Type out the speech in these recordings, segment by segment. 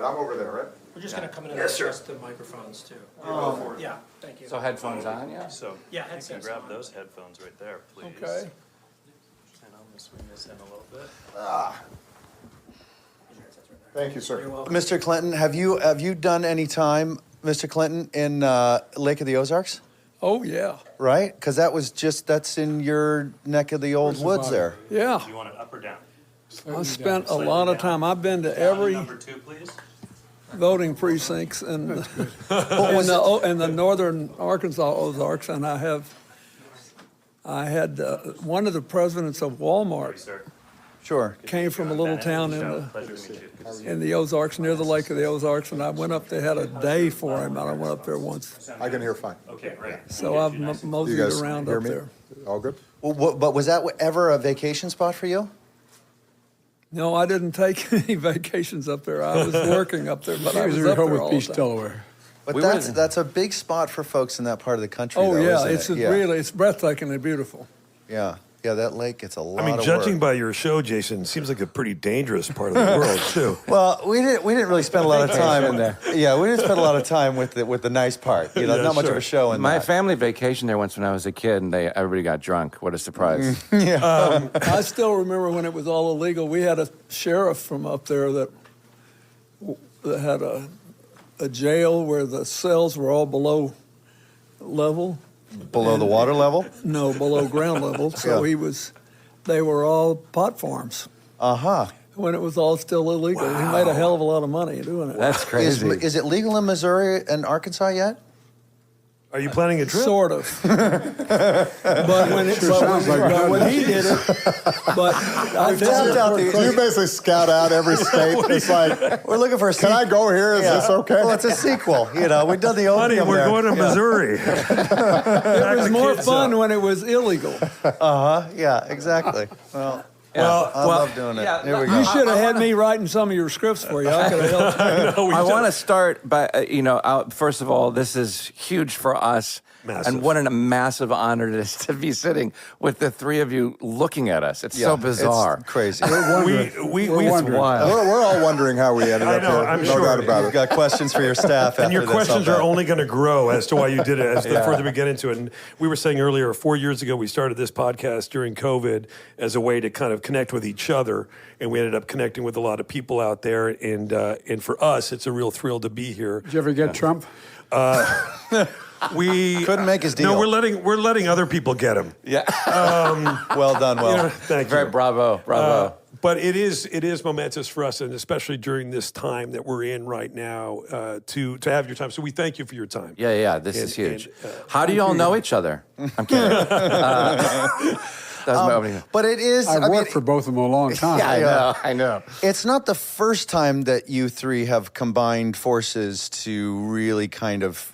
right, I'm over there, right? We're just going to come in and Yes, sir. adjust the microphones too. Yeah, thank you. So headphones on, yeah? So Yeah, you can headsets grab on. those headphones right there, please. Okay. And I'm gonna swing this in a little bit. Thank you, sir. You're welcome. Mr. Clinton, have you done any time, Mr. Clinton, in Lake of the Ozarks? Oh, yeah. Right? Because that's in your neck of the old woods there. Yeah. Do you want it up or down? I spent a lot of time. I've been to every Number 2, please. voting precincts in the northern Arkansas Ozarks, and I had one of the presidents of Walmart Sir. Sure. came from a little town Pleasure to meet you. in the Ozarks, near the Lake of the Ozarks, and I went up there, had a day for him, and I went up there once. I can hear fine. Okay, great. So I've You moseyed guys around hear up me? there. All good? Well, but was that ever a vacation spot for you? No, I didn't take any vacations up there. I was working up there, but I was up there all the time. Delaware. But We that's a big spot for folks in that part of the country. Oh, though, yeah, isn't it's it? really, it's breathtakingly beautiful. Yeah, that lake. It's a lot. I mean, of judging work. by your show, Jason, seems like a pretty dangerous part of the world, too. Well, we didn't really spend a lot of time in there. Yeah, we didn't spend a lot of time with the nice part. You know, Yeah, not much of sure. a show in My that. family vacationed there once when I was a kid, and everybody got drunk. What a surprise. I still remember when it was all illegal. We had a sheriff from up there that had a jail where the cells were all below level. Below the water level. No, below ground level. So Yeah. they were all pot farms Uh-huh. when it was all still illegal. He made a hell of a lot of money doing it. That's crazy. Is it legal in Missouri and Arkansas yet? Are you planning a trip? Sort of. but when he did it, but I tapped out the- You basically scout out every state. It's like, We're looking for a can I go here? Is this okay? Well, it's a sequel. You know, we've done the Honey, opium we're there. going to Missouri. it was more fun when it was illegal. Yeah, exactly. Well, Well, I love doing it. yeah, Here we You go. should have had me writing some of your scripts for you. I could have helped you. I want to start by, first of all, this is huge for us. Massive. And what a massive honor it is to be sitting with the three of you looking at us. It's so bizarre. It's crazy. we It's wild. We're all wondering how we ended I up know, here. I'm no sure. doubt about We've it. got questions for your staff. And your after this, questions I'll are bet. only going to grow as to why you did it as the further we get into it. And we were saying earlier, 4 years ago, we started this podcast during COVID as a way to kind of connect with each other. And we ended up connecting with a lot of people out there. And for us, it's a real thrill to be here. Did you ever get Trump? We Couldn't make his deal. No, we're letting other people get him. Yeah. Well done, Will. Thank you. Very bravo. But it is momentous for us, and especially during this time that we're in right now, to have your time. So we thank you for your time. Yeah. This is And- huge. and, How do you all know each other? I'm kidding. That was my opening. But it is. I've worked for both of them a long time. Yeah, I know. It's not the first time that you three have combined forces to really kind of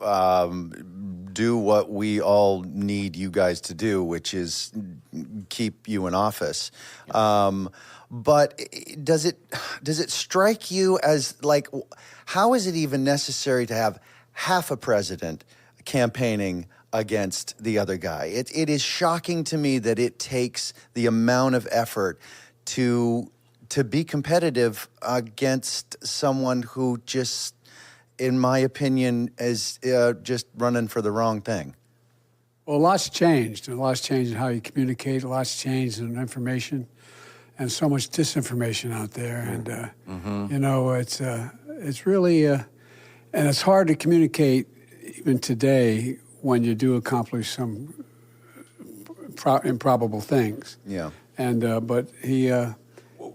do what we all need you guys to do, which is keep you in office. But does it strike you as like, how is it even necessary to have half a president campaigning against the other guy? It is shocking to me that it takes the amount of effort to be competitive against someone who just, in my opinion, is just running for the wrong thing. Well, a lot's changed. A lot's changed in how you communicate. A lot's changed in information, and so much disinformation out there. And you know, it's really, and it's hard to communicate even today when you do accomplish some improbable things. Yeah. And but he.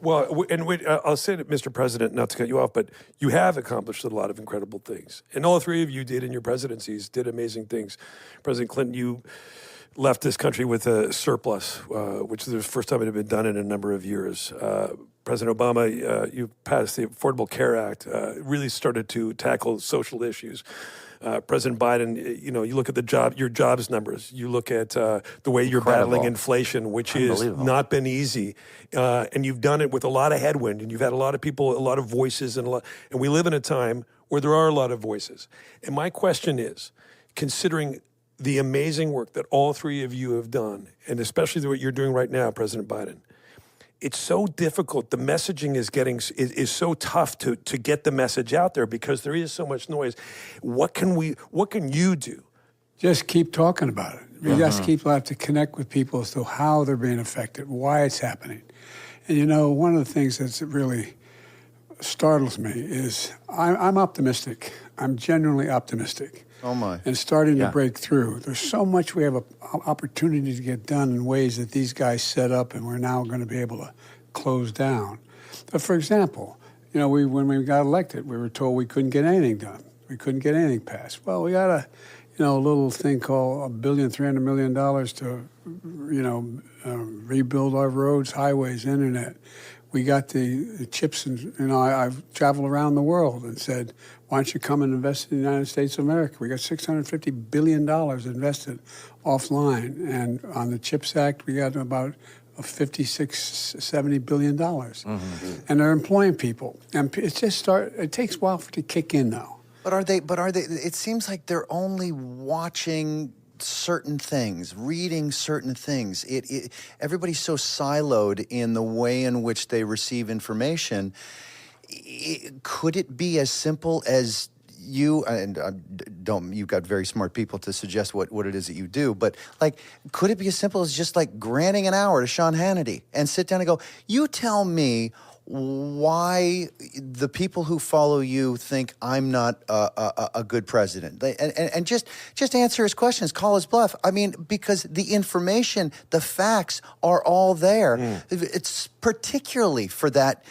Well, I'll say to Mr. President, not to cut you off, but you have accomplished a lot of incredible things. And all three of you did in your presidencies, did amazing things. President Clinton, you left this country with a surplus, which is the first time it had been done in a number of years. President Obama, you passed the Affordable Care Act, really started to tackle social issues. President Biden, you know, you look at your jobs numbers. You look at the way you're battling inflation, which has not been easy, and you've done it with a lot of headwind. And you've had a lot of people, a lot of voices, and we live in a time where there are a lot of voices. And my question is, considering the amazing work that all three of you have done, and especially what you're doing right now, President Biden, it's so difficult. The messaging is so tough to get the message out there because there is so much noise. What can you do? Just keep talking about it. We just have to connect with people as to how they're being affected, why it's happening. And you know, one of the things that's really startles me is I'm optimistic. I'm genuinely optimistic. Oh my. And starting to break through. There's so much we have an opportunity to get done in ways that these guys set up and we're now going to be able to close down. But for example, you know, when we got elected, we were told we couldn't get anything done. We couldn't get anything passed. Well, we got a little thing called $1.3 billion to, rebuild our roads, highways, internet. We got the chips, and I've traveled around the world and said, why don't you come and invest in the United States of America? We got $650 billion invested offline. And on the CHIPS Act, we got about $56-70 billion. And they're employing people. And it takes a while for it to kick in, though. But are they, it seems like they're only watching certain things, reading certain things. Everybody's so siloed in the way in which they receive information. Could it be as simple as you've got very smart people to suggest what it is that you do, but like, could it be as simple as just like granting an hour to Sean Hannity and sit down and go, you tell me why the people who follow you think I'm not a good president, and just answer his questions, call his bluff. I mean, because the information, the facts are all there. It's particularly for that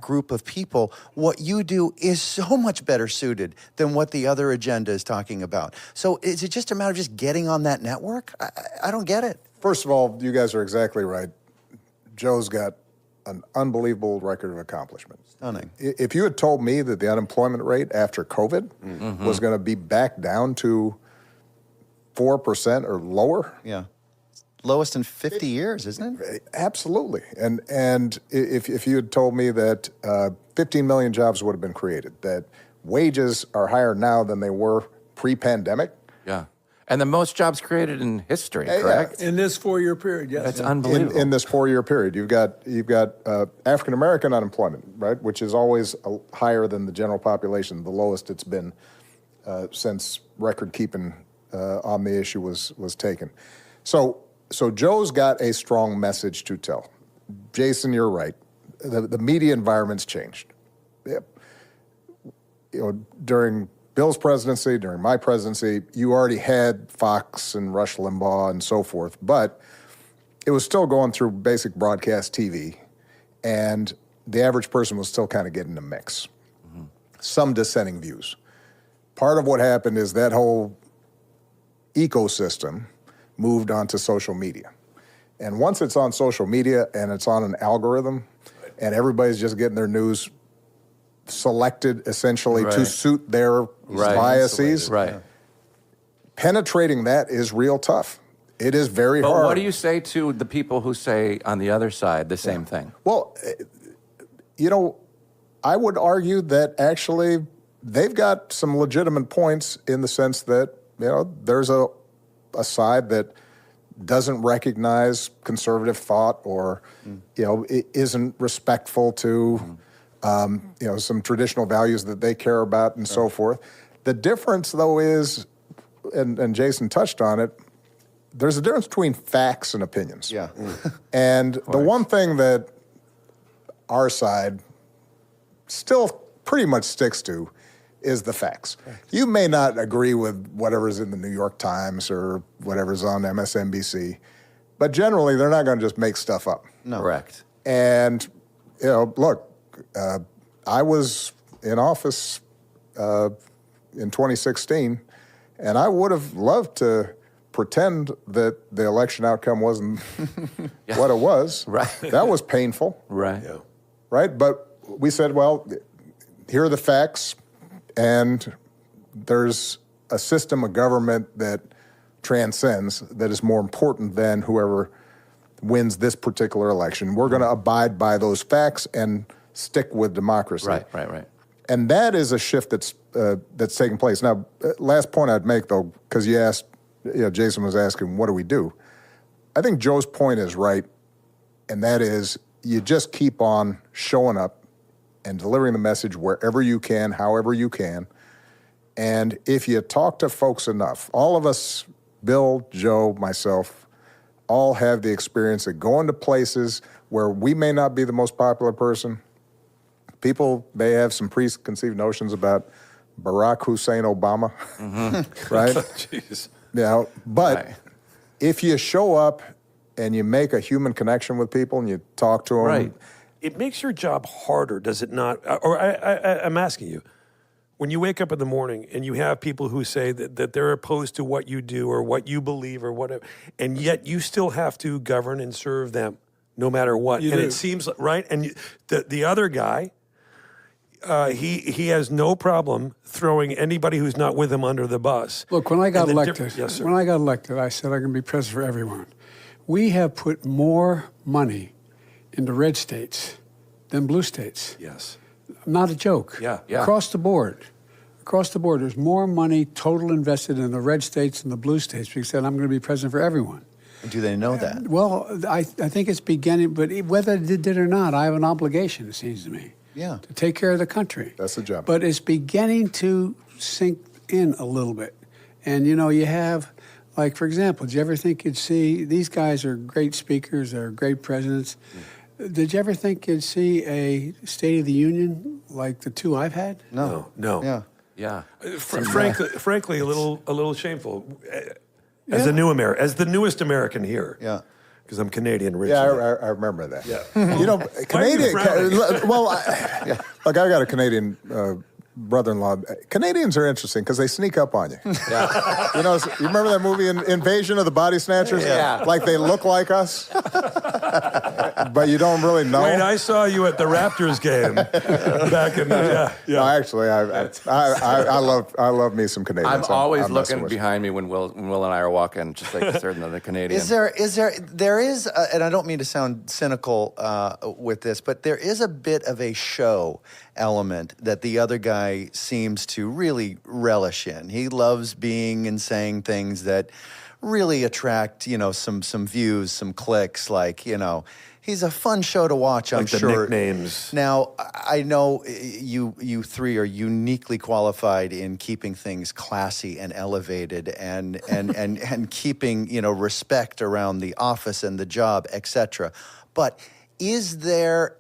group of people. What you do is so much better suited than what the other agenda is talking about. So is it just a matter of just getting on that network? I don't get it. First of all, you guys are exactly right. Joe's got an unbelievable record of accomplishment. Stunning. If you had told me that the unemployment rate after COVID was going to be back down to 4% or lower, Yeah. Lowest in 50 years, isn't it? absolutely. And if you had told me that 15 million jobs would have been created, that wages are higher now than they were pre-pandemic. Yeah. And the most jobs created in history, correct? In this 4-year period, yes. That's unbelievable. In this 4-year period, you've got African American unemployment, right, which is always higher than the general population, the lowest it's been since record keeping on the issue was taken. So Joe's got a strong message to tell. Jason, you're right. The media environment's changed. Yep. During Bill's presidency, during my presidency, you already had Fox and Rush Limbaugh and so forth, but it was still going through basic broadcast TV, and the average person was still kind of getting a mix. Some dissenting views. Part of what happened is that whole ecosystem moved onto social media. And once it's on social media and it's on an algorithm, and everybody's just getting their news selected essentially to suit their biases. Right. Penetrating that is real tough. It is very But hard. what do you say to the people who say on the other side the same thing? Well, I would argue that actually they've got some legitimate points in the sense that, there's a side that doesn't recognize conservative thought or, it isn't respectful to some traditional values that they care about and so forth. The difference, though, is, and Jason touched on it, there's a difference between facts and opinions. Yeah. And the one thing that our side still pretty much sticks to is the facts. You may not agree with whatever's in the New York Times or whatever's on MSNBC, but generally they're not going to just make stuff up. No. Correct. And, look, I was in office in 2016, and I would have loved to pretend that the election outcome wasn't what it was. Right. That was painful. Right. Right? But we said, well, here are the facts, and there's a system of government that transcends, that is more important than whoever wins this particular election. We're going to abide by those facts and stick with democracy. Right. And that is a shift that's taking place. Now, last point I'd make, though, because you asked, Jason was asking, what do we do? I think Joe's point is right, and that is you just keep on showing up and delivering the message wherever you can, however you can. And if you talk to folks enough, all of us, Bill, Joe, myself, all have the experience of going to places where we may not be the most popular person. People may have some preconceived notions about Barack Hussein Obama, right? Jeez. You know, but Right. if you show up and you make a human connection with people and you talk to them, Right. It makes your job harder, does it not? Or I'm asking you, when you wake up in the morning and you have people who say that they're opposed to what you do or what you believe or whatever, and yet you still have to govern and serve them no matter what. You and do. it seems right. And the other guy, he has no problem throwing anybody who's not with him under the bus. Look, when I got And the elected, yes, sir. when I got elected, I said I'm going to be president for everyone. We have put more money into red states than blue states. Yes. Not a joke. Yeah. Across the board. Across the board, there's more money total invested in the red states than the blue states because said I'm going to be president for everyone. Do they know that? Well, I think it's beginning, but whether it did or not, I have an obligation, it seems to me. Yeah. To take care of the country. That's the job. But it's beginning to sink in a little bit. And, you know, you have, like, for example, did you ever think you'd see, these guys are great speakers, they're great presidents. Did you ever think you'd see a State of the Union like the two I've had? No. Yeah. Yeah. Frankly, a little shameful. As the newest American here. Yeah. Because I'm Canadian Yeah, originally. I remember that. Yeah. You know, Canadian. frowning? Well, look, I got a Canadian brother-in-law. Canadians are interesting because they sneak up on you. Yeah. You know, you remember that movie Invasion of the Body Snatchers? Yeah. Like they look like us, but you don't really know. Wait, I saw you at the Raptors game back in the, No, actually, I love me some Canadians. I'm always messing looking with you. behind me when Will and I are walking, just like certain other Canadians. There is, and I don't mean to sound cynical with this, but there is a bit of a show element that the other guy seems to really relish in. He loves being and saying things that really attract, you know, some views, some clicks. Like, you know, he's a fun show to watch, I'm like the sure. nicknames. Now, I know you three are uniquely qualified in keeping things classy and elevated and keeping, you know, respect around the office and the job, etc. But is there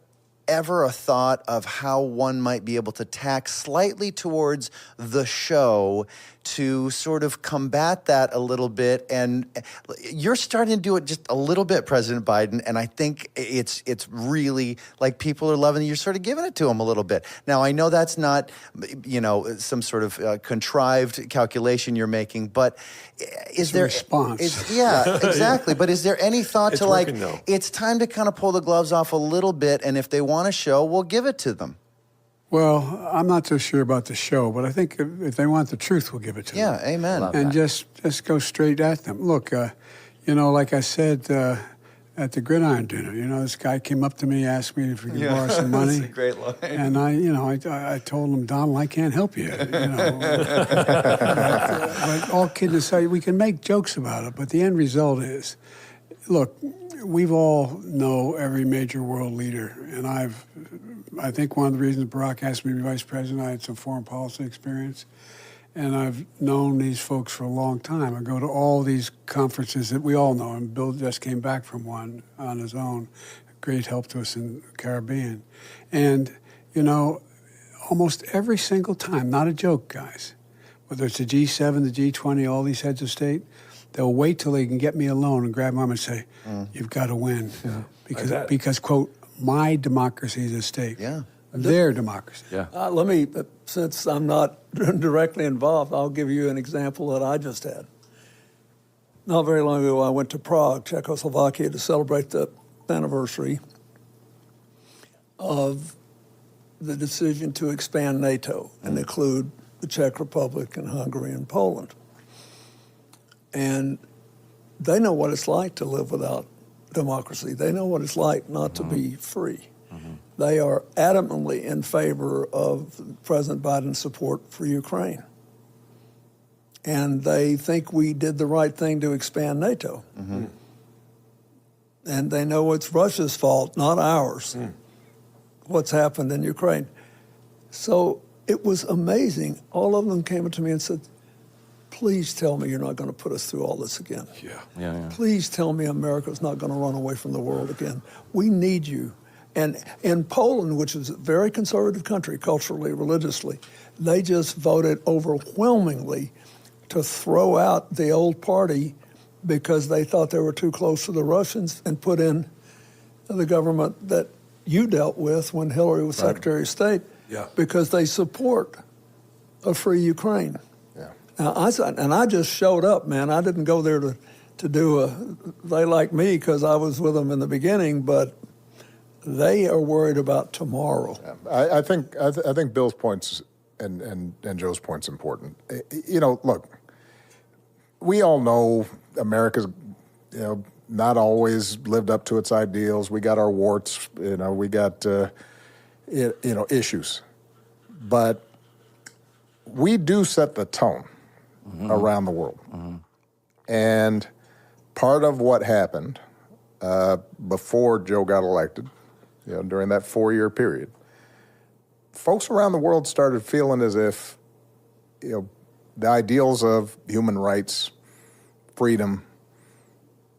ever a thought of how one might be able to tack slightly towards the show to sort of combat that a little bit? And you're starting to do it just a little bit, President Biden, and I think it's really like people are loving it. You're sort of giving it to them a little bit. Now, I know that's not, you know, some sort of contrived calculation you're making, but is there response. Yeah, exactly. But is there any thought It's to like, working, though. it's time to kind of pull the gloves off a little bit, and if they want a show, we'll give it to them? Well, I'm not so sure about the show, but I think if they want the truth, we'll give it to them. Yeah, amen. And just go straight at them. Look, you know, like I said at the Gridiron dinner, you know, this guy came up to me, asked me if he could borrow some money. That's a great line. And I told him, Donald, I can't help you. You know, but all kidding aside, we can make jokes about it, but the end result is, look, we've all know every major world leader, and I think one of the reasons Barack asked me to be vice president, I had some foreign policy experience, and I've known these folks for a long time. I go to all these conferences that we all know, and Bill just came back from one on his own. Great help to us in the Caribbean. And, you know, almost every single time, not a joke, guys, whether it's the G7, the G20, all these heads of state, they'll wait till they can get me alone and grab my arm and say, you've got to win. Because, quote, my democracy is at stake. Yeah. Their democracy. Yeah. Let me, since I'm not directly involved, I'll give you an example that I just had. Not very long ago, I went to Prague, Czechoslovakia, to celebrate the anniversary of the decision to expand NATO and include the Czech Republic and Hungary and Poland. And they know what it's like to live without democracy. They know what it's like not to be free. They are adamantly in favor of President Biden's support for Ukraine. And they think we did the right thing to expand NATO. and they know it's Russia's fault, not ours, what's happened in Ukraine. So it was amazing. All of them came up to me and said, please tell me you're not going to put us through all this again. Yeah. Please tell me America's not going to run away from the world again. We need you. And in Poland, which is a very conservative country, culturally, religiously, they just voted overwhelmingly to throw out the old party because they thought they were too close to the Russians and put in the government that you dealt with when Hillary was Secretary of State, because they support a free Ukraine. Now, I just showed up, man. I didn't go there to do they like me because I was with them in the beginning, but they are worried about tomorrow. I think Bill's points and Joe's point's important. You know, look, we all know America's, not always lived up to its ideals. We got our warts, we got, issues. But we do set the tone around the world. And part of what happened before Joe got elected, during that 4-year period, folks around the world started feeling as if, the ideals of human rights, freedom,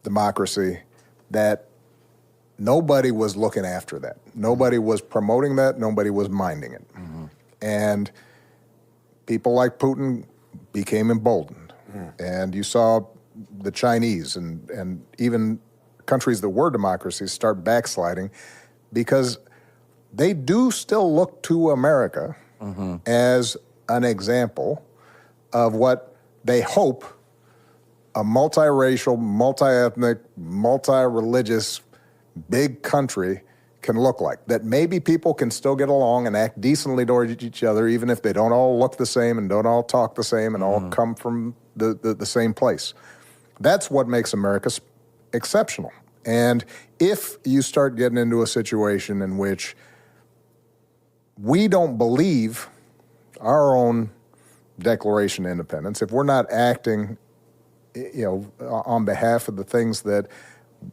democracy, that nobody was looking after that. Nobody was promoting that. Nobody was minding it. And people like Putin became emboldened. And you saw the Chinese and even countries that were democracies start backsliding because they do still look to America as an example of what they hope a multiracial, multi-ethnic, multi-religious, big country can look like. That maybe people can still get along and act decently toward each other, even if they don't all look the same and don't all talk the same and all come from the same place. That's what makes America exceptional. And if you start getting into a situation in which we don't believe our own Declaration of Independence, if we're not acting, on behalf of the things that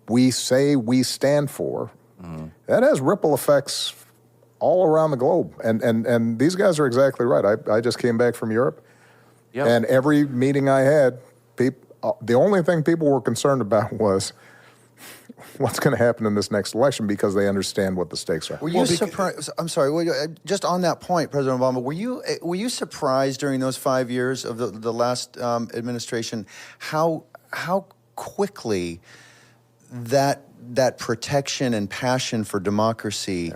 we say we stand for, that has ripple effects all around the globe. And these guys are exactly right. I just came back from Europe, and every meeting I had, the only thing people were concerned about was what's going to happen in this next election because they understand what the stakes are. Were you surprised? I'm sorry. Just on that point, President Obama, were you surprised during those 5 years of the last administration how quickly that protection and passion for democracy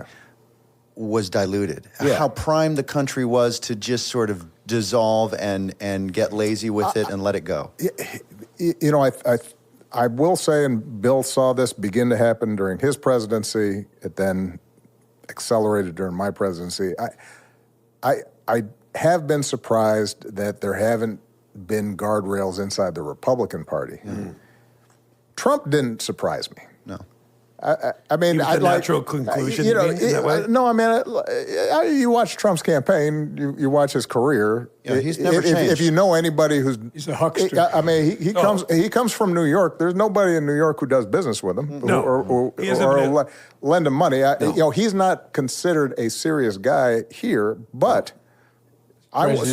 was diluted? How primed the country was to just sort of dissolve and get lazy with it and let it go? I will say, and Bill saw this begin to happen during his presidency, it then accelerated during my presidency. I have been surprised that there haven't been guardrails inside the Republican Party. Trump didn't surprise me. No. I mean, The natural conclusion. You watch Trump's campaign, you watch his career. He's never changed. If you know anybody He's a huckster. He comes from New York. There's nobody in New York who does business with him or lend him money. He's not considered a serious guy here, but I was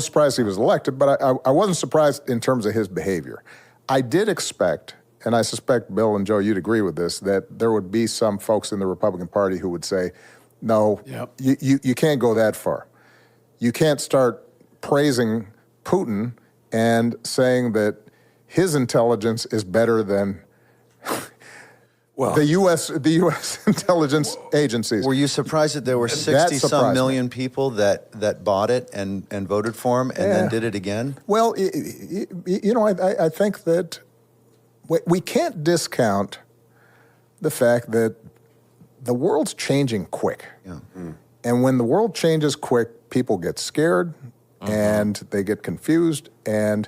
surprised he was elected, but I wasn't surprised in terms of his behavior. I did expect, and I suspect Bill and Joe, you'd agree with this, that there would be some folks in the Republican Party who would say, no, you can't go that far. You can't start praising Putin and saying that his intelligence is better than the U.S. intelligence agencies. Were you surprised that there were 60-some million people that bought it and voted for him and then did it again? Well, I think that we can't discount the fact that the world's changing quick. And when the world changes quick, people get scared and they get confused. And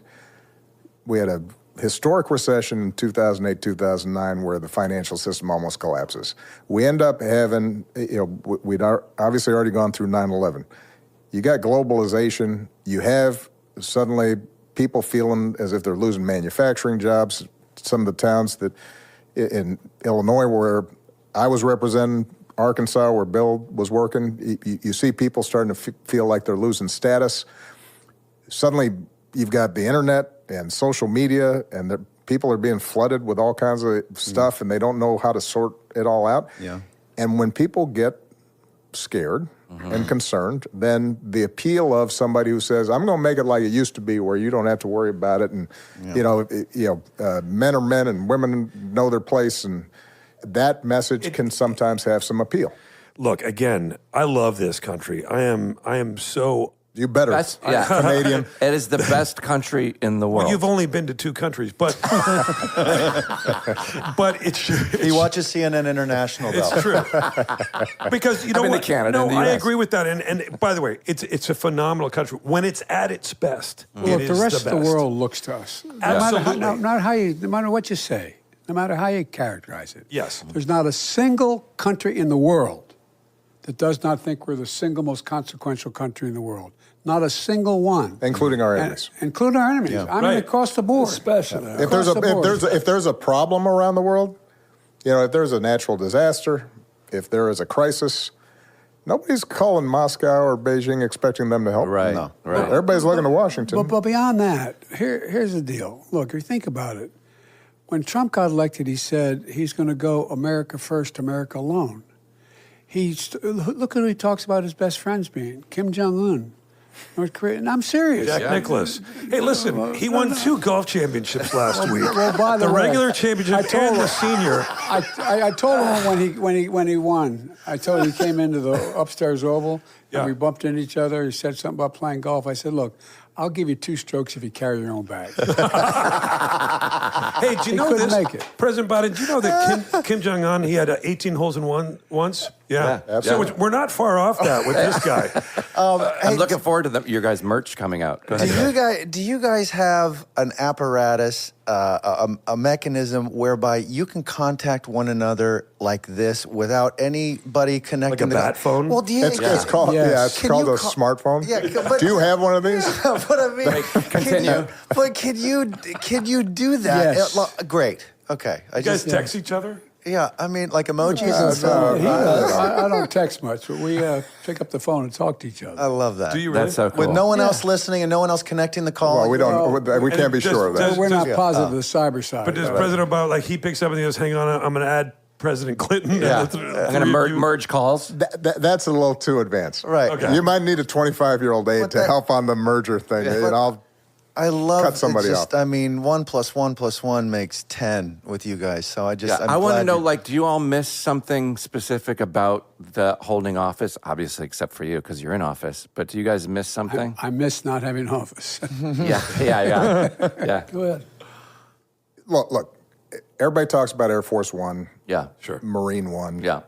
we had a historic recession in 2008, 2009, where the financial system almost collapses. We end up having, we'd obviously already gone through 9/11. You got globalization. You have suddenly people feeling as if they're losing manufacturing jobs. some of the towns that in Illinois where I was representing Arkansas, where Bill was working, you see people starting to feel like they're losing status. Suddenly, you've got the internet and social media, and people are being flooded with all kinds of stuff, and they don't know how to sort it all out. Yeah. And when people get scared and concerned, then the appeal of somebody who says, "I'm going to make it like it used to be, where you don't have to worry about it," and men are men and women know their place, and that message can sometimes have some appeal. Look, again, I love this country. I am so. You better, Canadian. It is the best country in the world. Well, you've only been to 2 countries, but it's He watches CNN International, though. It's true. Because you know been to what? Canada No, and the I US. agree with that. And by the way, it's a phenomenal country when it's at its best. Look, it the is rest the of the best. world looks to us. Absolutely. No matter what you say, no matter how you characterize it. Yes. There's not a single country in the world that does not think we're the single most consequential country in the world. Not a single one. Including our enemies. Including our enemies. Yeah. I mean, Right. across the board. Especially. If there's Across the board. if there's a problem around the world, if there's a natural disaster, if there is a crisis, nobody's calling Moscow or Beijing expecting them to help. Right, No. right. Everybody's looking to Washington. But beyond that, here's the deal. Look, if you think about it, when Trump got elected, he said he's going to go America first, America alone. Look at who he talks about his best friends being, Kim Jong-un, North Korea. And I'm serious. Jack Nicklaus. Hey, listen, he won 2 golf championships last week. Well, by the way, regular I championship told and the him- senior. I told him when he won. I told him he came into the upstairs oval Yeah. and we bumped into each other. He said something about playing golf. I said, "Look, I'll give you 2 strokes if you carry your own bag." Hey, do you He know couldn't this? make it. President Biden, do you know that Kim Jong-un, he had 18 holes in one once? Yeah. Yeah, So we're not far off that with this guy. I'm looking forward to your guys' merch coming out. Go ahead. Do you guys have an apparatus, a mechanism whereby you can contact one another like this without anybody connecting? Like a bat phone? Well, do you? It's called Yes. it's Can called you a call- smartphone. Yeah, but- Do you have one of these? But I mean, Continue. Can you do that? Yes. Great. Okay. You guys text each other? Yeah, I mean, like emojis and stuff. He does. I don't text much, but we pick up the phone and talk to each other. I love that. Do you really? That's so cool. With no one else listening and no one else connecting the call. Well, we don't. We can't be does- sure of that. does- We're not Yeah. positive of the cyber side. But does President Obama, like, he picks up and he goes, hang on, I'm going to add President Clinton? Yeah. And I'm going to merge calls. That's a little too advanced. Right. Okay. You might need a 25-year-old aide to that- help on the merger thing. but- I love Cut somebody it. Just, off. I mean, 1 + 1 + 1 makes 10 with you guys. So I just, Yeah, I'm I want to glad know, you- like, do you all miss something specific about the holding office? Obviously, except for you, because you're in office. But do you guys miss something? I miss not having office. Yeah. Go ahead. Look. Everybody talks about Air Force One, Yeah. Sure. Marine One. Yeah.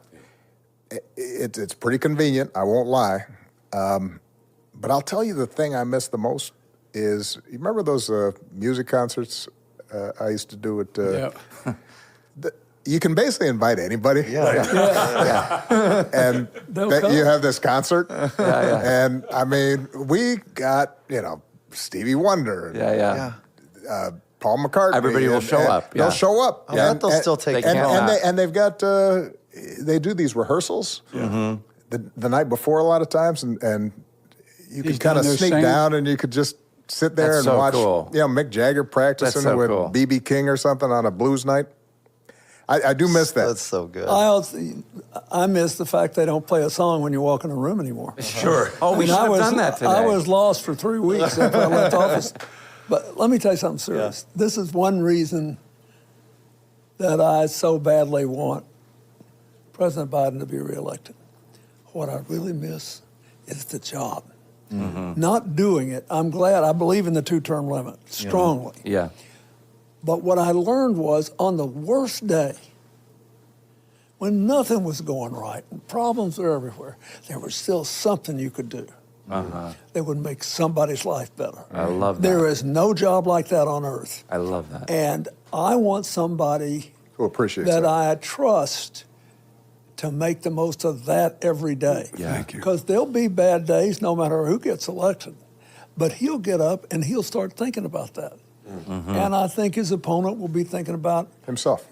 It's pretty convenient. I won't lie. But I'll tell you the thing I miss the most is, you remember those music concerts I used to do at Yeah. you can basically invite anybody. And They'll come. you have this concert. And I mean, we got, Stevie Wonder. Yeah. Paul McCartney. Everybody will show up, They'll yeah. show up. I bet they'll still take They it. can. And they've got, they do these rerehearsals the night before a lot of times. And you can He's kind of down there sneak singing? down and you could just sit there That's and so watch, cool. Mick Jagger practicing That's so with cool. B.B. King or something on a blues night. I do miss that. That's so good. I miss the fact they don't play a song when you walk in a room anymore. Sure. Oh, we should have done that today. I was lost for 3 weeks after I left office. But let me tell you something serious. This is one reason that I so badly want President Biden to be reelected. What I really miss is the job. Not doing it. I'm glad. I believe in the 2-term limit strongly. Yeah. But what I learned was, on the worst day, when nothing was going right and problems were everywhere, there was still something you could do that would make somebody's life better. I love that. There is no job like that on earth. I love that. And I want somebody Who appreciates that that. I trust to make the most of that every day. Yeah. Thank you. Because there'll be bad days no matter who gets elected. But he'll get up and he'll start thinking about that. And I think his opponent will be thinking about Himself.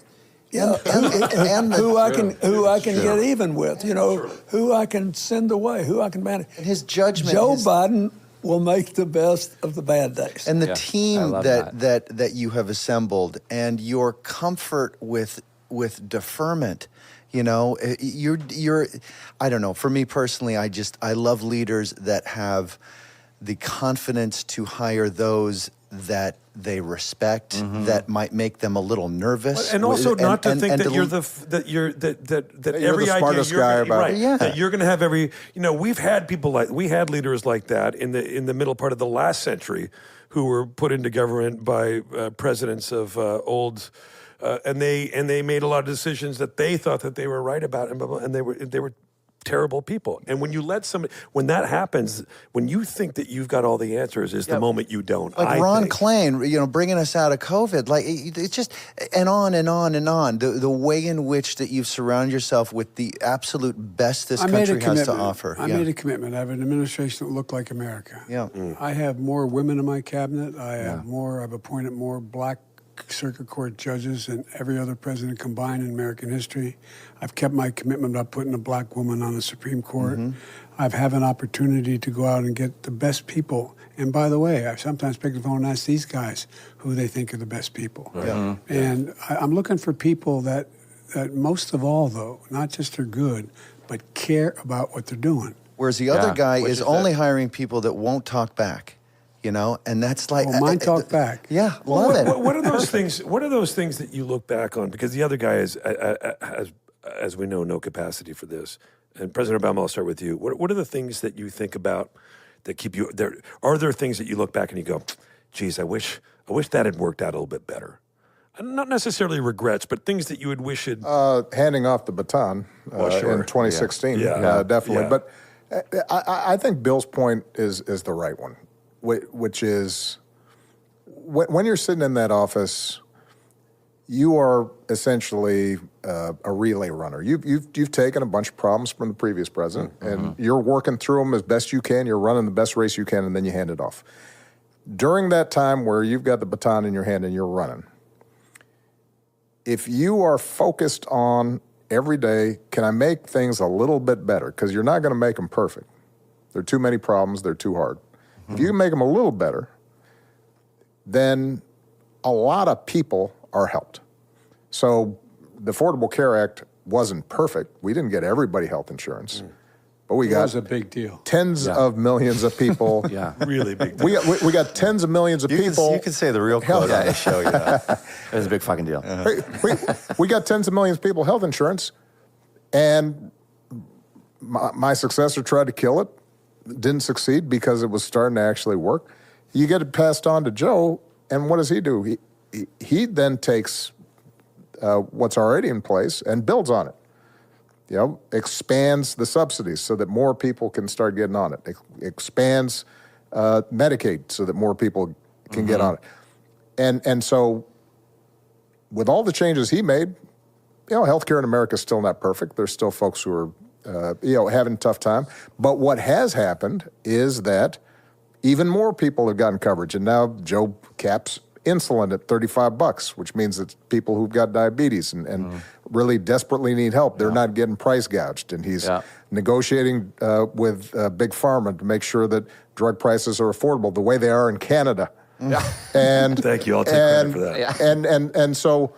who I can get even with, who I can send away, who I can manage. And his judgment. Joe Biden will make the best of the bad days. And the Yeah, I team love that you have assembled, and your comfort with deferment. You're I don't know. For me personally, I love leaders that have the confidence to hire those that they respect, that might make them a little nervous, And also not to think that to- you're that you're every the idea smartest you're guy gonna, about right, it. Yeah. that you're going to have every. We've had we had leaders like that in the middle part of the last century, who were put into government by presidents of old. And they made a lot of decisions that they thought that they were right about, and they were terrible people. And when when that happens, when you think that you've got all the answers, is the moment you don't. like I Ron think. Klain, bringing us out of COVID, like it's just and on and on and on. The way in which that you've surrounded yourself with the absolute best this I made a country has to commitment. offer. I made a commitment. I have an administration that looked like America. Yeah. I have more women in my cabinet. I've appointed more black circuit court judges than every other president combined in American history. I've kept my commitment about putting a black woman on the Supreme Court. I've had an opportunity to go out and get the best people. And by the way, I sometimes pick the phone and ask these guys who they think are the best people. Yeah. And I'm looking for people that most of all, though, not just are good, but care about what they're doing. Whereas the other Yeah, guy which is is only hiring people that won't talk back. And that's like Well, mine talk back. Yeah, love it. What are those things? What are those things that you look back on? Because the other guy has, as we know, no capacity for this. And President Obama, I'll start with you. What are the things that you think about that keep you there? Are there things that you look back and you go, "Geez, I wish that had worked out a little bit better." And not necessarily regrets, but things that you would wish had. Handing off the baton sure. in 2016, Yeah. definitely. Yeah. But I think Bill's point is the right one, which is when you're sitting in that office, you are essentially a relay runner. You've taken a bunch of problems from the previous president, and you're working through them as best you can. You're running the best race you can, and then you hand it off. During that time where you've got the baton in your hand and you're running, if you are focused on every day, can I make things a little bit better? Because you're not going to make them perfect. There are too many problems. They're too hard. If you can make them a little better, then a lot of people are helped. So the Affordable Care Act wasn't perfect. We didn't get everybody health insurance, but we That was got a big deal. tens of millions of people. Yeah. Really big. We got tens of millions of people. You can say the real quote on the show. Yeah. It was a big fucking deal. we got tens of millions of people health insurance, and my successor tried to kill it. Didn't succeed because it was starting to actually work. You get it passed on to Joe, and what does he do? He then takes what's already in place and builds on it. Expands the subsidies so that more people can start getting on it. Expands Medicaid so that more people can get on it. And so with all the changes he made, healthcare in America is still not perfect. There's still folks who are having a tough time. But what has happened is that even more people have gotten coverage. And now Joe caps insulin at $35, which means that people who've got diabetes and really desperately need help, they're not getting price gouged. And he's negotiating with Big Pharma to make sure that drug prices are affordable the way they are in Canada. Yeah. And Thank you. I'll take credit for that. Yeah. And so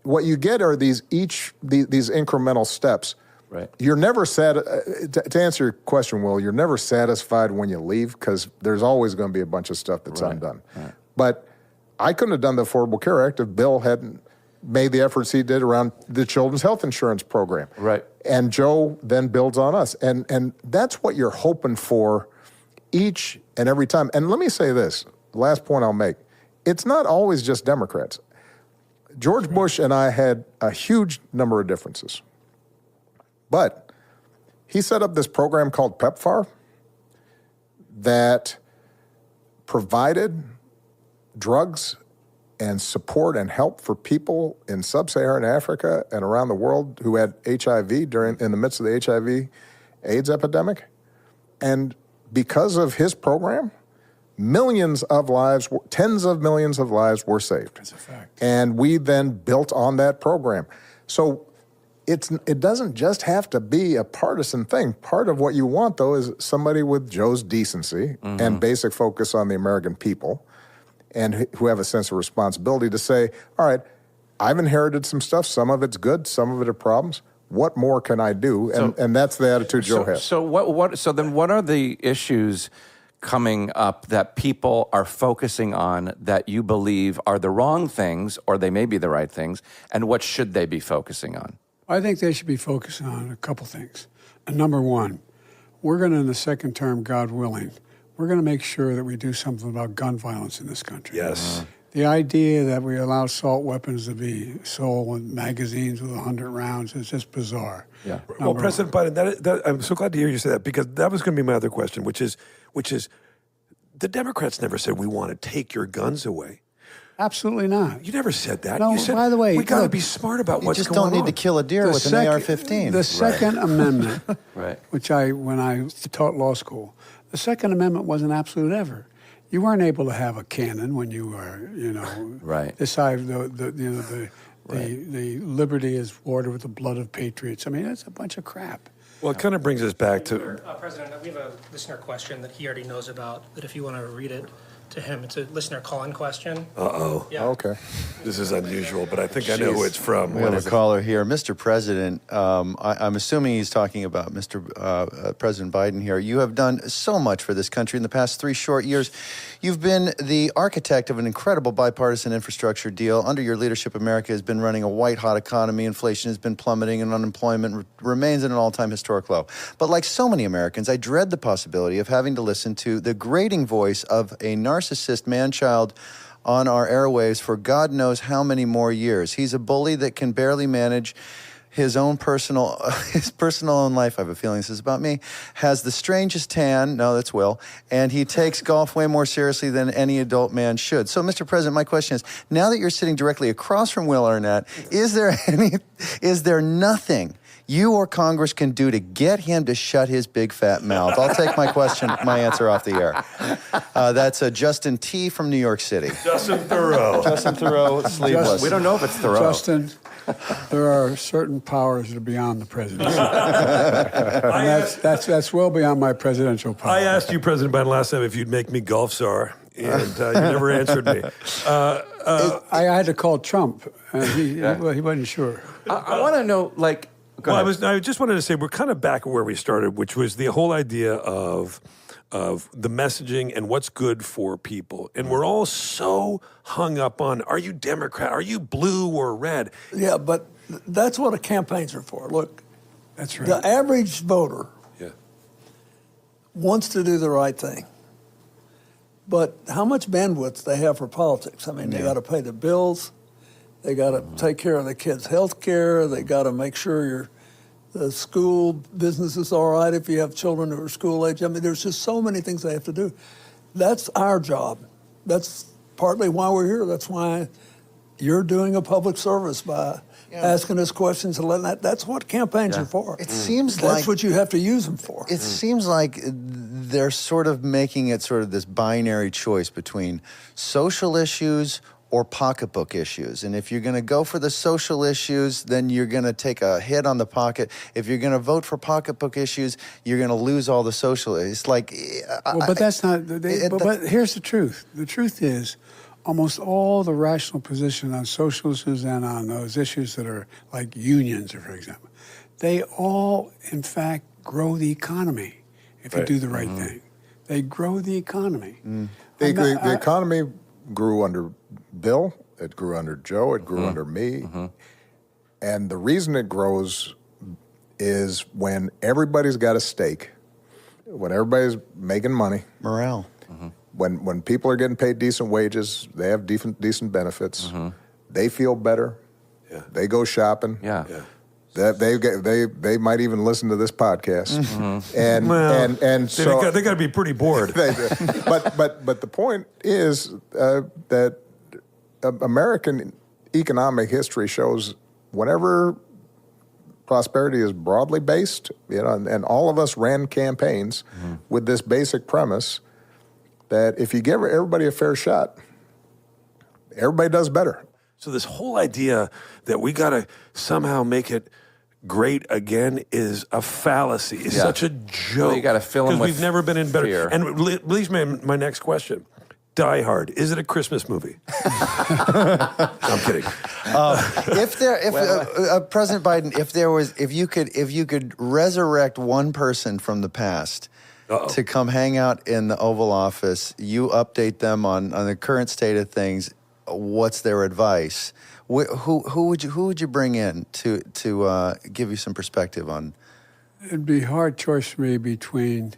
what you get are these incremental steps. Right. You're never to answer your question, Will, you're never satisfied when you leave because there's always going to be a bunch of stuff that's undone. Right. But I couldn't have done the Affordable Care Act if Bill hadn't made the efforts he did around the Children's Health Insurance Program. Right. And Joe then builds on us. And that's what you're hoping for each and every time. And let me say this, last point I'll make. It's not always just Democrats. George Bush and I had a huge number of differences. But he set up this program called PEPFAR that provided drugs and support and help for people in sub-Saharan Africa and around the world who had HIV in the midst of the HIV/AIDS epidemic. And because of his program, millions of lives, tens of millions of lives were saved. That's a fact. And we then built on that program. So it doesn't just have to be a partisan thing. Part of what you want, though, is somebody with Joe's decency and basic focus on the American people, and who have a sense of responsibility to say, all right, I've inherited some stuff. Some of it's good. Some of it are problems. What more can I do? And that's the attitude Joe has. So then what are the issues coming up that people are focusing on that you believe are the wrong things, or they may be the right things, and what should they be focusing on? I think they should be focusing on a couple things. Number one, we're going to, in the second term, God willing, we're going to make sure that we do something about gun violence in this country. Yes. The idea that we allow assault weapons to be sold in magazines with 100 rounds is just bizarre. Yeah. Well, President Biden, I'm so glad to hear you say that, because that was going to be my other question, which is the Democrats never said we want to take your guns away. Absolutely not. You never said that. No, You said, by the way, we got to look, be smart about You what's just going on. don't need to kill a deer with an AR-15. The Second Amendment, Right. which when I taught law school, the Second Amendment was an absolute ever. You weren't able to have a cannon when you were, Right. decide the liberty is watered with the blood of patriots. I mean, that's a bunch of crap. Well, it kind of brings us back to... President, we have a listener question that he already knows about, that if you want to read it to him, it's a listener call-in question. Uh-oh. Yeah. Okay. This is unusual, but I think I know who it's from. We have a caller here. Mr. President, I'm assuming he's talking about President Biden here. You have done so much for this country in the past 3 short years. You've been the architect of an incredible bipartisan infrastructure deal. Under your leadership, America has been running a white-hot economy. Inflation has been plummeting, and unemployment remains at an all-time historic low. But like so many Americans, I dread the possibility of having to listen to the grating voice of a narcissist man-child on our airwaves for God knows how many more years. He's a bully that can barely manage his personal own life. I have a feeling this is about me. Has the strangest tan. No, that's Will. And he takes golf way more seriously than any adult man should. So, Mr. President, my question is: now that you're sitting directly across from Will Arnett, is there nothing you or Congress can do to get him to shut his big fat mouth? I'll take my answer off the air. That's Justin T. from New York City. Justin Thoreau. Justin Thoreau, sleeveless. We don't know if it's Thoreau. Justin, there are certain powers that are beyond the presidency. And that's well beyond my presidential power. I asked you, President Biden, last time if you'd make me golf czar, and you never answered me. I had to call Trump, and he wasn't sure. I want to know, like... Go ahead. I just wanted to say we're kind of back where we started, which was the whole idea of the messaging and what's good for people. And we're all so hung up on, are you Democrat? Are you blue or red? Yeah, but that's what campaigns are for. Look, That's right. the average voter Yeah. wants to do the right thing. But how much bandwidth they have for politics? I mean, they got to pay the bills. They got to take care of the kids' health care. They got to make sure the school business is all right if you have children who are school age. I mean, there's just so many things they have to do. That's our job. That's partly why we're here. That's why you're doing a public service by asking us questions and letting that's what campaigns are for. It seems that's what you have to use them for. It seems like they're sort of making it sort of this binary choice between social issues or pocketbook issues. And if you're going to go for the social issues, then you're going to take a hit on the pocket. If you're going to vote for pocketbook issues, you're going to lose all the social. It's like... but that's not... But here's the truth. The truth is, almost all the rational position on social issues and on those issues that are like unions, for example, they all, in fact, grow the economy if you do the right thing. They grow the economy. The economy grew under Bill, it grew under Joe, it grew under me. And the reason it grows is when everybody's got a stake, when everybody's making money. Morale. When people are getting paid decent wages, they have decent benefits, they feel better, they go shopping. They might even listen to this podcast, and so they got to be pretty bored. but the point is that American economic history shows whenever prosperity is broadly based, and all of us ran campaigns with this basic premise that if you give everybody a fair shot, everybody does better. So this whole idea that we got to somehow make it great again is a fallacy. It's such a joke. Well, you gotta fill 'em because with we've never been in better. fear. And leads me to my next question. Die Hard, is it a Christmas movie? I'm kidding. President Biden, if you could resurrect one person from the past to come hang out in the Oval Office, you update them on the current state of things. What's their advice? Who would you bring in to give you some perspective on? It'd be a hard choice for me between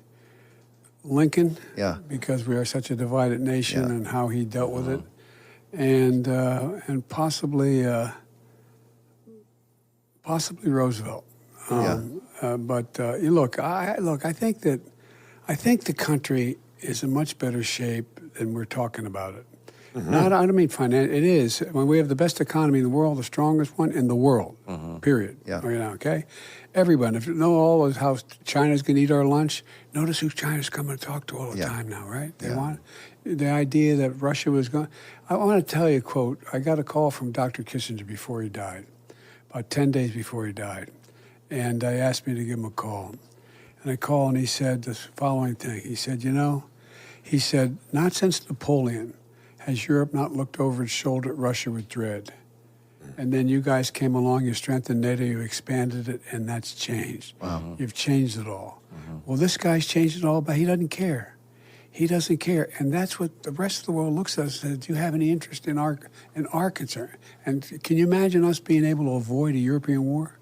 Lincoln, Yeah. because we are such a divided nation, Yeah. and how he dealt with it, and possibly Roosevelt. But look, I think the country is in much better shape than we're talking about it. I don't mean financial. It is. When we have the best economy in the world, the strongest one in the world, period. Yeah. Right now, okay? Everyone, if you know all of how China's going to eat our lunch, notice who China's coming to talk to all the time now, right? They want the idea that Russia was going. I want to tell you a quote. I got a call from Dr. Kissinger before he died, about 10 days before he died. And they asked me to give him a call. And I called, and he said this following thing. He said, not since Napoleon has Europe not looked over its shoulder at Russia with dread. And then you guys came along, you strengthened NATO, you expanded it, and that's changed. Wow. You've changed it all. Well, this guy's changed it all, but he doesn't care. He doesn't care. And that's what the rest of the world looks at us and says, do you have any interest in our concern? And can you imagine us being able to avoid a European war?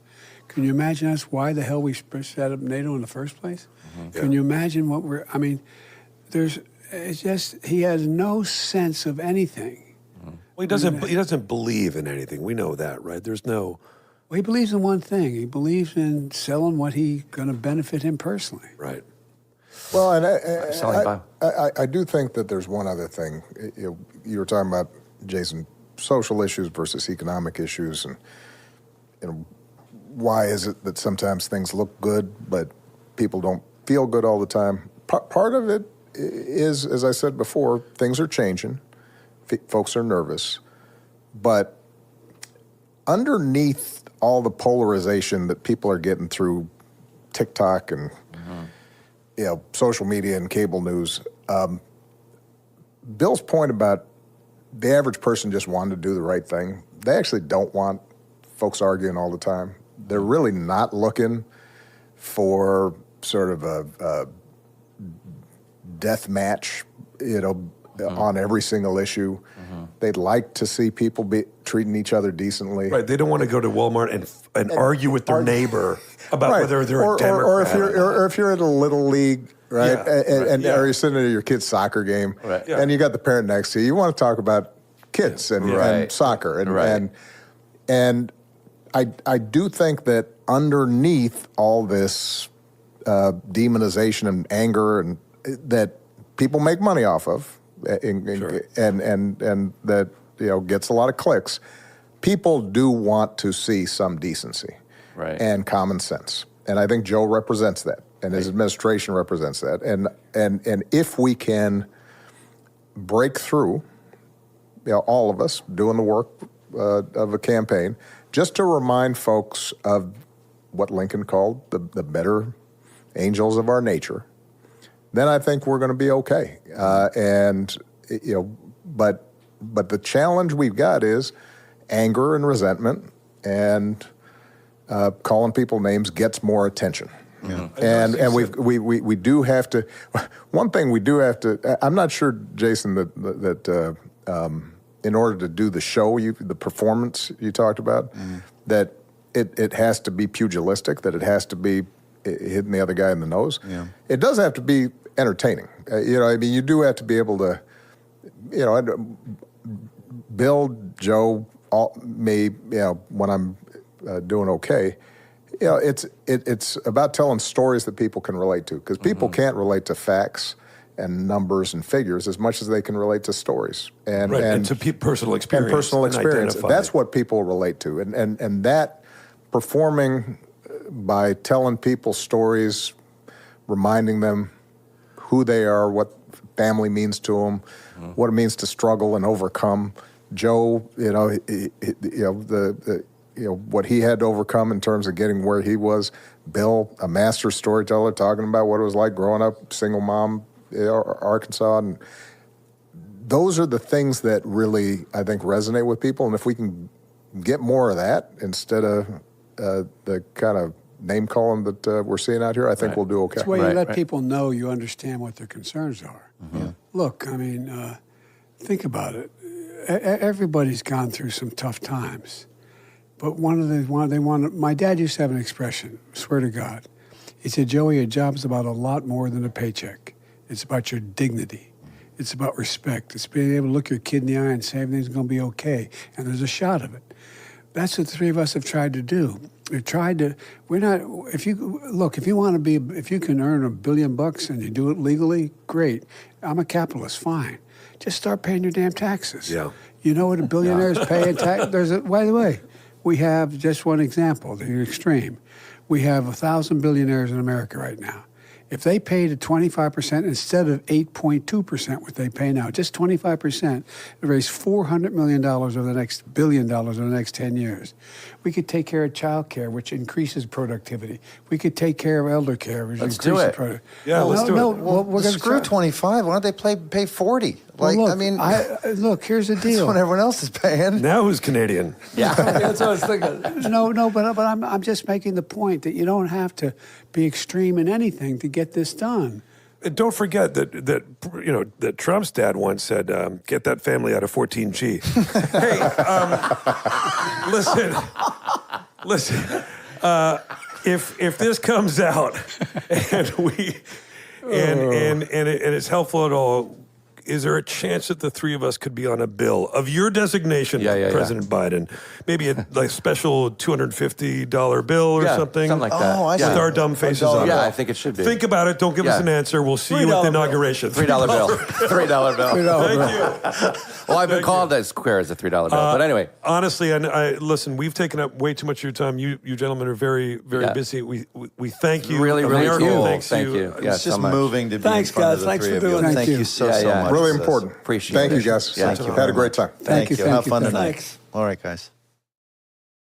Can you imagine us why the hell we set up NATO in the first place? Can you imagine it's just, he has no sense of anything. Well, he doesn't believe in anything. We know that, right? There's no. Well, he believes in one thing. He believes in selling what he's going to benefit him personally. Right. Well, and I do think that there's one other thing. You were talking about, Jason, social issues versus economic issues, and why is it that sometimes things look good, but people don't feel good all the time? Part of it is, as I said before, things are changing. Folks are nervous. But underneath all the polarization that people are getting through TikTok and social media and cable news, Bill's point about the average person just wanting to do the right thing, they actually don't want folks arguing all the time. They're really not looking for sort of a death match, on every single issue. They'd like to see people be treating each other decently. Right. They don't want to go to Walmart and argue with their neighbor about whether they're a Democrat. Or if you're at a little league, right? Yeah, Or you're sitting at your kid's soccer game, Right. and you got the parent next to you. You want to talk about kids and soccer, and I do think that underneath all this demonization and anger and that people make money off of, and that gets a lot of clicks. People do want to see some decency and common sense, and I think Joe represents that, and his administration represents that. And if we can break through, all of us doing the work of a campaign, just to remind folks of what Lincoln called the better angels of our nature, then I think we're going to be okay. But the challenge we've got is anger and resentment, and calling people names gets more attention. Yeah. And we do have to. One thing we do have to. I'm not sure, Jason, that in order to do the show, the performance you talked about, that it has to be pugilistic, that it has to be hitting the other guy in the nose. Yeah. It does have to be entertaining. You do have to be able to, Bill, Joe, me, when I'm doing okay. It's about telling stories that people can relate to, because people can't relate to facts and numbers and figures as much as they can relate to stories and to personal experience. And personal experience. That's what people relate to, and that performing by telling people stories, reminding them who they are, what family means to them, what it means to struggle and overcome. Joe, what he had to overcome in terms of getting where he was. Bill, a master storyteller, talking about what it was like growing up, single mom, Arkansas, and those are the things that really, I think, resonate with people. And if we can get more of that instead of the kind of name calling that we're seeing out here, I think we'll do okay. It's where you let people know you understand what their concerns are. Look, I mean, think about it. Everybody's gone through some tough times. But my dad used to have an expression, swear to God. He said, Joey, a job's about a lot more than a paycheck. It's about your dignity. It's about respect. It's being able to look your kid in the eye and say everything's going to be okay. And there's a shot of it. That's what the three of us have tried to do. We've tried to, if you can earn $1 billion and you do it legally, great. I'm a capitalist, fine. Just start paying your damn taxes. Yeah. You know what a billionaire's pay in tax? By the way, we have just one example, the extreme. We have 1,000 billionaires in America right now. If they paid at 25% instead of 8.2% what they pay now, just 25%, it raise $400 million over the next $1 billion over the next 10 years. We could take care of child care, which increases productivity. We could take care of elder care, which increases productivity. Yeah, let's do it. Well, we're going to Screw 25. Why don't they pay 40? Like, look, I mean, look, here's the deal. that's what everyone else is paying. Now who's Canadian? Yeah, that's what I was thinking. No, but I'm just making the point that you don't have to be extreme in anything to get this done. And don't forget that Trump's dad once said, "Get that family out of 14G." Hey, listen. If this comes out and it's helpful at all, is there a chance that the three of us could be on a bill of your designation, President Biden? Maybe a special $250 bill or something? Something like that. Oh, I see. With our dumb faces on it. Yeah, I think it should be. Think about it. Don't give us an answer. We'll see you at the inauguration. $3 bill. $3 bill. Thank you. Well, I've been called as queer as a $3 bill. But anyway. Honestly, I listen, we've taken up way too much of your time. You gentlemen are very, very busy. We thank you. Really, really America cool. thanks Thank you. you. Yeah, It's just so much. moving to be Thanks, in front guys. of the Thanks three for of you. doing And this. Thank you so Yeah. much. Really Sis. important. Appreciate Thank it. you, guys. Thank you Had a great time. Thank you. Have fun Thank you. tonight. Thanks. All right, guys.